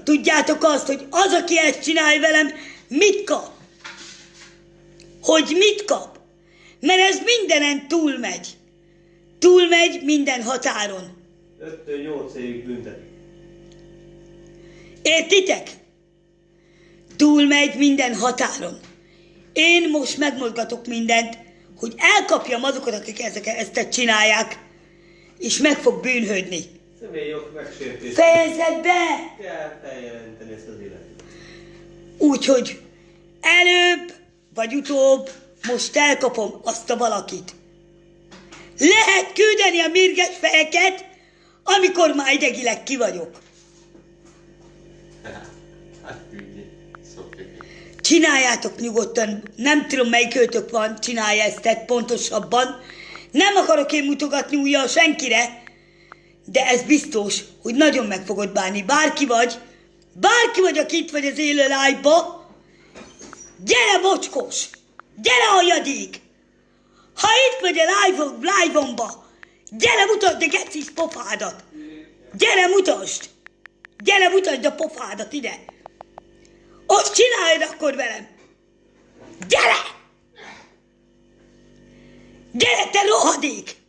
tudjátok azt, hogy az, aki ezt csinálja velem, mit kap? Hogy mit kap? Mert ez mindenen túlmegy. Túlmegy minden határon. 5-8 évig büntetik. Értitek? Túlmegy minden határon. Én most megmozgatok mindent, hogy elkapjam azokat, akik ezt csinálják, és meg fog bűnhődni. Személyjog megsértés. Fejezed be! Kell feljelenteni ezt az életet. Úgyhogy előbb vagy utóbb most elkapom azt a valakit. Lehet küldeni a mérges fejeket, amikor már idegileg ki vagyok. Hát küldjék, szokják. Csináljátok nyugodtan, nem tudom melyik őtök van, csinálja ezt pontosabban. Nem akarok én mutogatni ujjal senkire, de ez biztos, hogy nagyon meg fogod bánni. Bárki vagy, aki itt vagy az élő live-ba, gyere mocskos, gyere aljadék! Ha itt vagy a live-omba, gyere mutasd a gecis pofádat! Gyere mutasd a pofádat ide! Azt csináld akkor velem! Gyere! Gyere, te rohadék!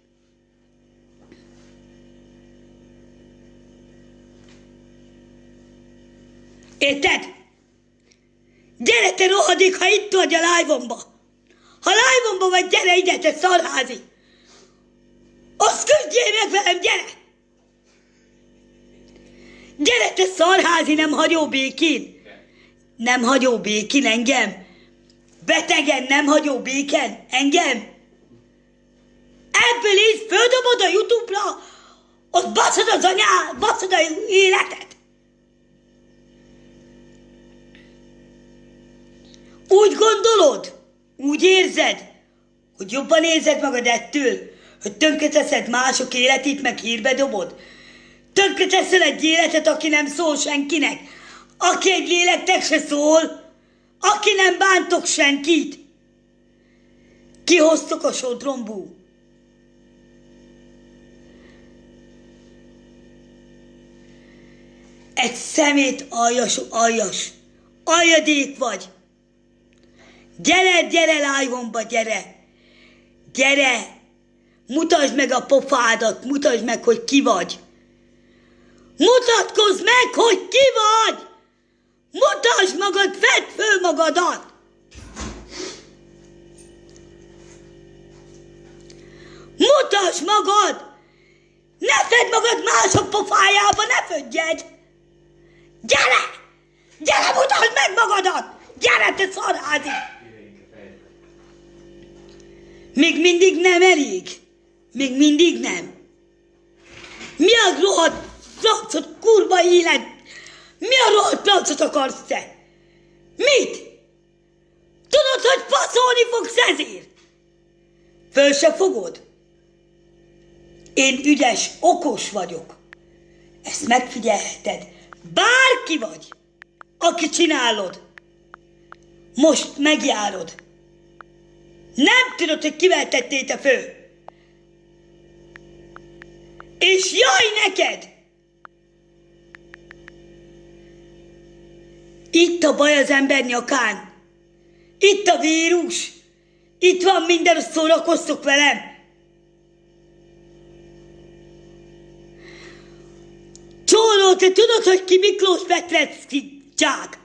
Érted? Gyere, te rohadék, ha itt vagy a live-omba! Ha live-omba vagy, gyere ide, te szarházi! Azt küzdjél meg velem, gyere! Gyere, te szarházi, nem hagyó békén! Nem hagyó békén engem? Betegen nem hagyó béken engem? Ebből is földobod a YouTube-ra, ott baszod az életet! Úgy gondolod? Úgy érzed? Hogy jobban érzed magad ettől? Hogy tönkreteszed mások életét, meg hírbe dobod? Tönkreteszel egy életet, aki nem szól senkinek? Aki egy léleknek se szól? Aki nem bántok senkit? Kihoztok a sodromból? Egy szemét aljas. Aljadék vagy. Gyere live-omba, gyere! Gyere! Mutasd meg a pofádat, mutasd meg, hogy ki vagy! Mutatkozz meg, hogy ki vagy! Mutasd magad, vedd föl magadat! Mutasd magad! Ne fedd magad mások pofájába, ne födjed! Gyere! Gyere, mutasd meg magadat! Gyere, te szarházi! Még mindig nem elég? Még mindig nem? Mi a rohadt placot, kurva élet? Mi a rohadt placot akarsz te? Mit? Tudod, hogy faszolni fogsz ezért? Föl se fogod? Én ügyes, okos vagyok. Ezt megfigyelheted. Bárki vagy, aki csinálod. Most megjárod. Nem tudod, hogy kivel tettél te föl. És jaj neked! Itt a baj az ember nyakán. Itt a vírus. Itt van minden, hogy szórakoztok velem. Csóró, te tudod, hogy ki Miklós Petrecki csák?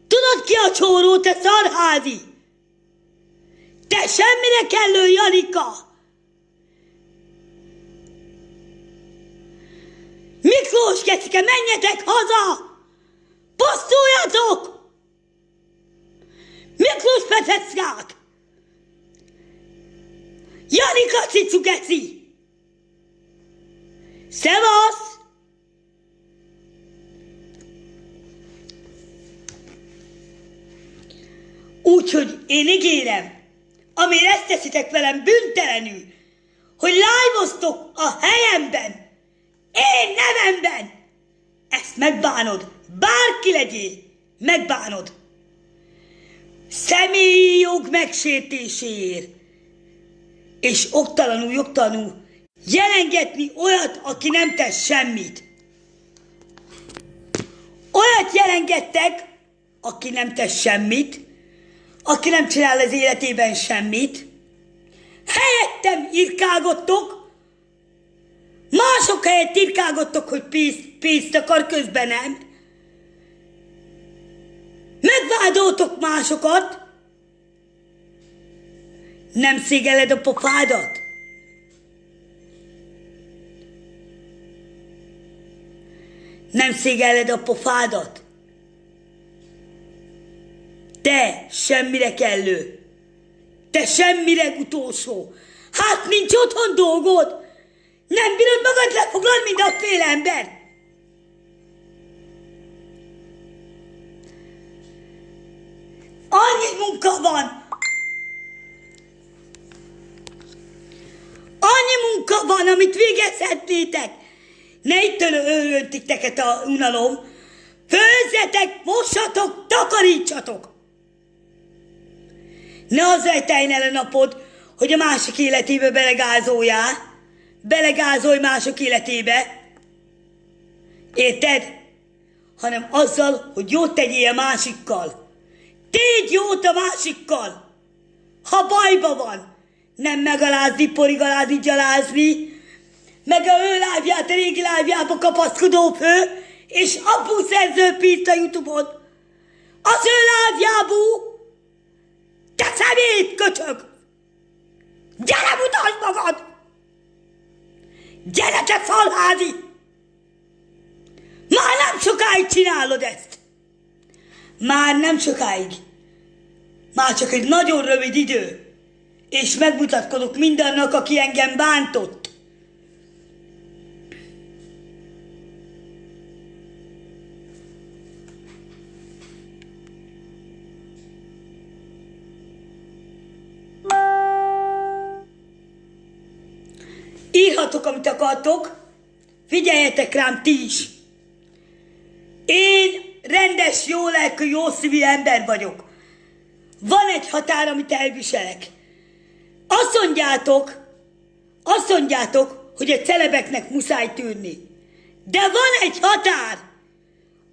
Tudod ki a csóró, te szarházi? Te semmire kellő Janika! Miklós kecike, menjetek haza! Pusztuljatok! Miklós Petreckiák! Janika cicu geci! Szevasz! Úgyhogy én ígérem, amire ezt teszitek velem bűntelenül, hogy live-oztok a helyemben, én nevemben, ezt megbánod, bárki legyél, megbánod. Személyi jog megsértéséért, és oktalanul, jogtalanul jelengetni olyat, aki nem tesz semmit. olyat jelengettek, aki nem tesz semmit, aki nem csinál az életében semmit, helyettem irkálgottok, mások helyett irkálgottok, hogy pénzt akar, közben nem. Megvádoltok másokat, nem szégyelled a pofádat? Nem szégyelled a pofádat? Te semmire kellő. Te semmire utolsó. Hát nincs otthon dolgod? Nem bírod magad lefoglalni, mint a fél ember? Annyi munka van. Annyi munka van, amit végezhetnétek. Ne itt ölönt titeket a unalom. Főzzetek, mossatok, takarítsatok. Ne az rejteljen el a napod, hogy a másik életébe belegázoljál. Belegázolj mások életébe. Érted? Hanem azzal, hogy jót tegyél a másikkal. Tégy jót a másikkal. Ha bajba van. Nem megalázni, porigalázni, gyalázni, meg a ő lábját, a régi lábjába kapaszkodó fő, és apu szerző pénzt a YouTube-on. Az ő lábjából. Te szemét, köcsög! Gyere, mutasd magad! Gyere, te szalházi! Már nem sokáig csinálod ezt. Már nem sokáig. Már csak egy nagyon rövid idő. És megmutatkozok mindannak, aki engem bántott. Írhatok, amit akartok, figyeljetek rám ti is. Én rendes, jó lelkű, jó szívű ember vagyok. Van egy határ, amit elviselek. Azt mondjátok, hogy a celebeknek muszáj tűrni. De van egy határ,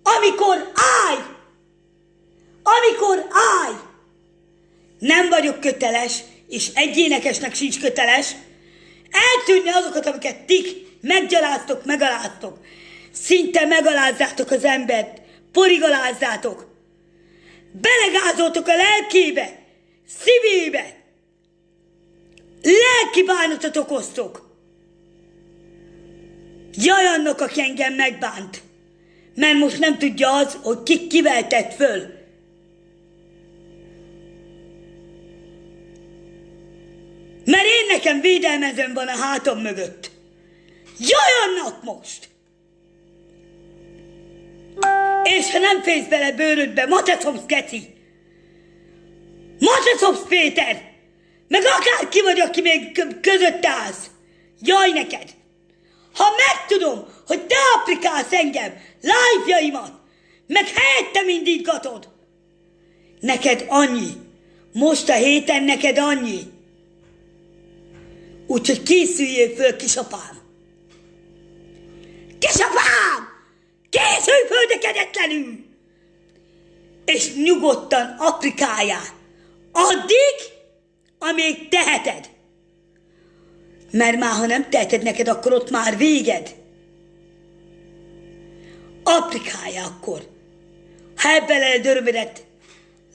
amikor állj! Nem vagyok köteles, és egy énekesnek sincs köteles, eltűrni azokat, amiket tik megaláztok. Szinte megalázzátok az embert, porigalázzátok. Belegázoltok a lelkébe, szívébe. Lelki bánatot okoztok. Jaj annak, aki engem megbánt. Mert most nem tudja az, hogy kivel tett föl. Mert én nekem védelmezőm van a hátam mögött. Jaj annak most! És ha nem félsz bele bőrödbe, Mateszomsz Keci! Mateszomsz Péter! Meg akárki vagy, aki még között állsz. Jaj neked! Ha megtudom, hogy te applikálsz engem, live-jaimat, meg helyettem indítgatod, neked annyi. Most a héten neked annyi. Úgyhogy készüljél föl, kisapám! Kisapám! Készülj földekedetlenül! És nyugodtan applikáljál. Addig, amíg teheted. Mert már ha nem teheted neked, akkor ott már véged. Applikálja akkor. Ha ebben leled örömedet,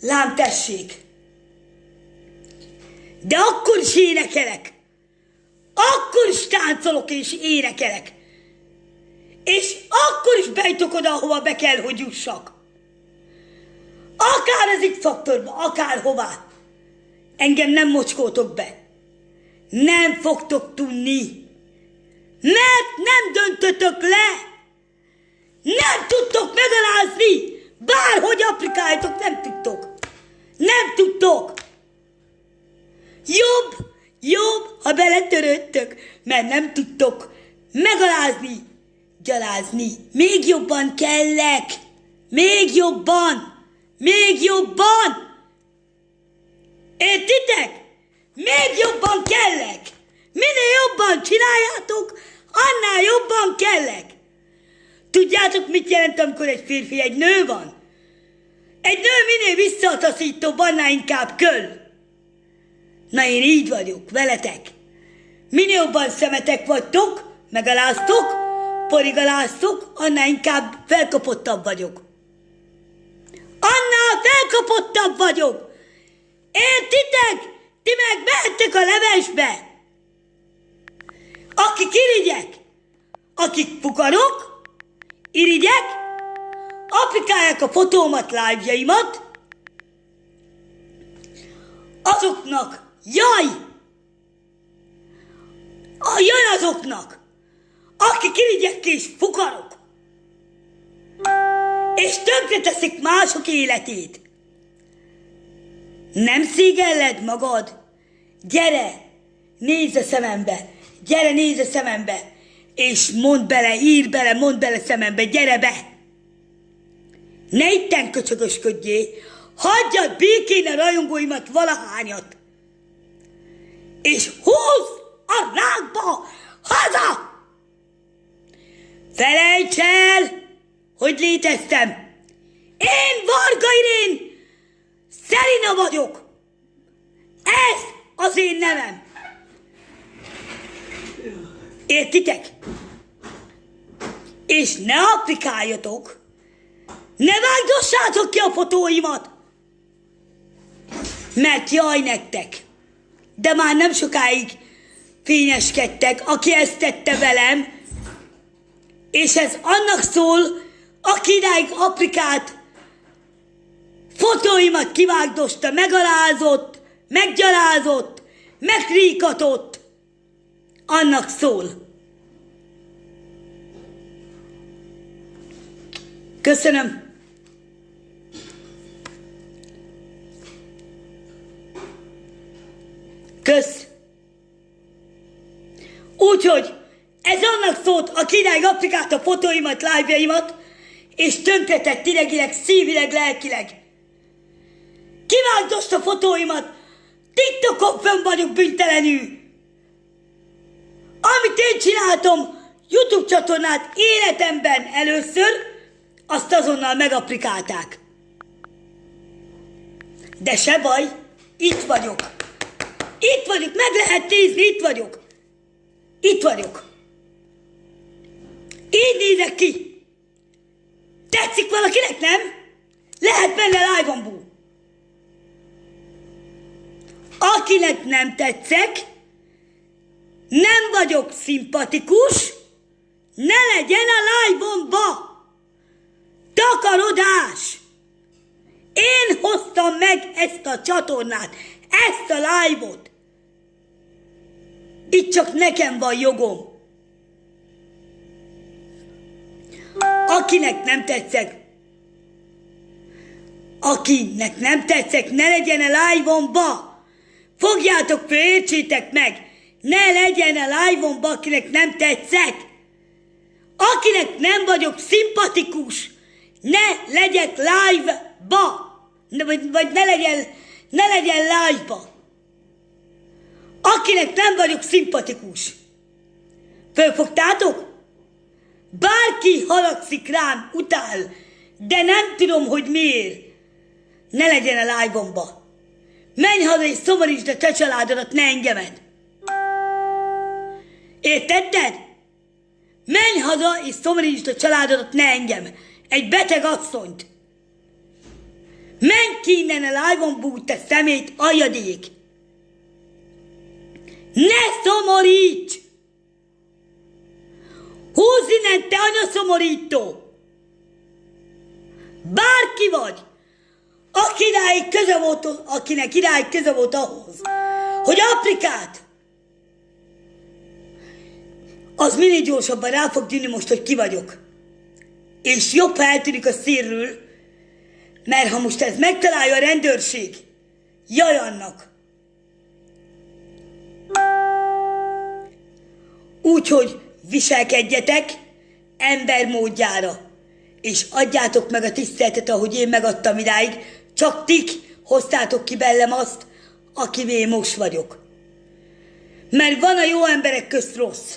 lám tessék. De akkor is énekelek. Akkor is táncolok és énekelek. És akkor is bejtok oda, ahova be kell, hogy jussak. Akár az X-faktorba, akár hová. Engem nem mocskótok be. Nem fogtok tudni. Mert nem döntötök le. Nem tudtok megalázni. Bárhogy applikáljátok, nem tudtok. Nem tudtok. Jobb, ha beletörődtök, mert nem tudtok megalázni, gyalázni. Még jobban kellek. Még jobban. Értitek? Még jobban kellek. Minél jobban csináljátok, annál jobban kellek. Tudjátok, mit jelent, amikor egy férfi egy nő van? Egy nő minél visszataszítóbb, annál inkább köl. Na én így vagyok veletek. Minél jobban szemetek vagytok, megaláztok, porigaláztok, annál inkább felkapottabb vagyok. Annál felkapottabb vagyok. Értitek? Ti meg mehettek a levesbe. Akik irigyek, akik fukarok, irigyek, applikálják a fotómat, live-jaimat, azoknak jaj! Jön azoknak, akik irigyek és fukarok, és tönkreteszik mások életét. Nem szégyelled magad? Gyere, nézz a szemembe, gyere, nézz a szemembe, és mondd bele, ír bele, mondd bele szemembe, gyere be! Ne itten köcsögösködjél, hagyjad békén a rajongóimat valahányat, és húzz a rákba haza! Felejts el, hogy léteztem! Én Varga Irén Szerina vagyok! Ez az én nevem! Értitek? És ne applikáljatok, ne vágdossátok ki a fotóimat! Mert jaj nektek! De már nem sokáig fényeskedtek, aki ezt tette velem, és ez annak szól, aki idáig applikált, fotóimat kivágdosta, megalázott, meggyalázott, megríkatott, annak szól. Köszönöm. Kösz. Úgyhogy ez annak szólt, aki idáig applikált a fotóimat, live-jaimat, és tönkretett idegileg, szívileg, lelkileg. Kivágdosta fotóimat, TikTokon fönn vagyok bűntelenül. Amit én csináltam YouTube csatornát életemben először, azt azonnal megapplikálták. De se baj, itt vagyok. Itt vagyok, meg lehet nézni, itt vagyok. Itt vagyok. Így nézek ki. Tetszik valakinek, nem? Lehet benne live-on. Akinek nem tetszek, nem vagyok szimpatikus, ne legyen a live-onba. Takarodás. Én hoztam meg ezt a csatornát, ezt a live-ot. Itt csak nekem van jogom. Akinek nem tetszek, ne legyen a live-onba. Fogjátok föl, értsétek meg. Ne legyen a live-onba, akinek nem tetszek. Akinek nem vagyok szimpatikus, ne legyek live-ba. Vagy ne legyen live-ba. Akinek nem vagyok szimpatikus. Fölfogtátok? Bárki haragszik rám, utál, de nem tudom, hogy miért. Ne legyen a live-omba. Menj haza és szomorítsd a te családodat, ne engemet. Értetted? Menj haza és szomorítsd a családodat, ne engem. Egy beteg asszonyt. Menj ki innen a live-omból, te szemét, aljadék. Ne szomoríts! Húzz innen, te anyaszomorító! Bárki vagy, akinek idáig köze volt ahhoz, hogy applikált, az minél gyorsabban rá fog tűnni most, hogy ki vagyok. És jobb, ha eltűnik a szírről, mert ha most ez megtalálja a rendőrség, jaj annak. Úgyhogy viselkedjetek ember módjára, és adjátok meg a tiszteletet, ahogy én megadtam idáig, csak tik hoztátok ki belem azt, akivé most vagyok. Mert van a jó emberek közt rossz,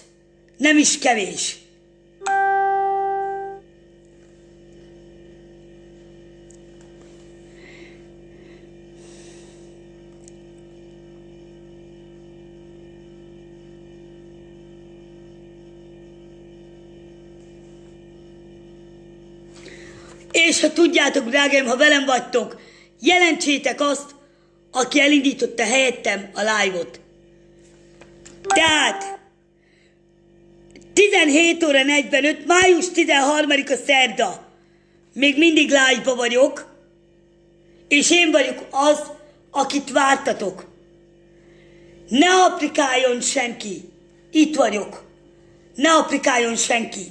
nem is kevés. ha tudjátok, drágáim, ha velem vagytok, jelentsétek azt, aki elindította helyettem a live-ot. Tehát 17 óra 45, május 13-a szerda. Még mindig live-ba vagyok, és én vagyok az, akit vártatok. Ne applikáljon senki. Itt vagyok. Ne applikáljon senki.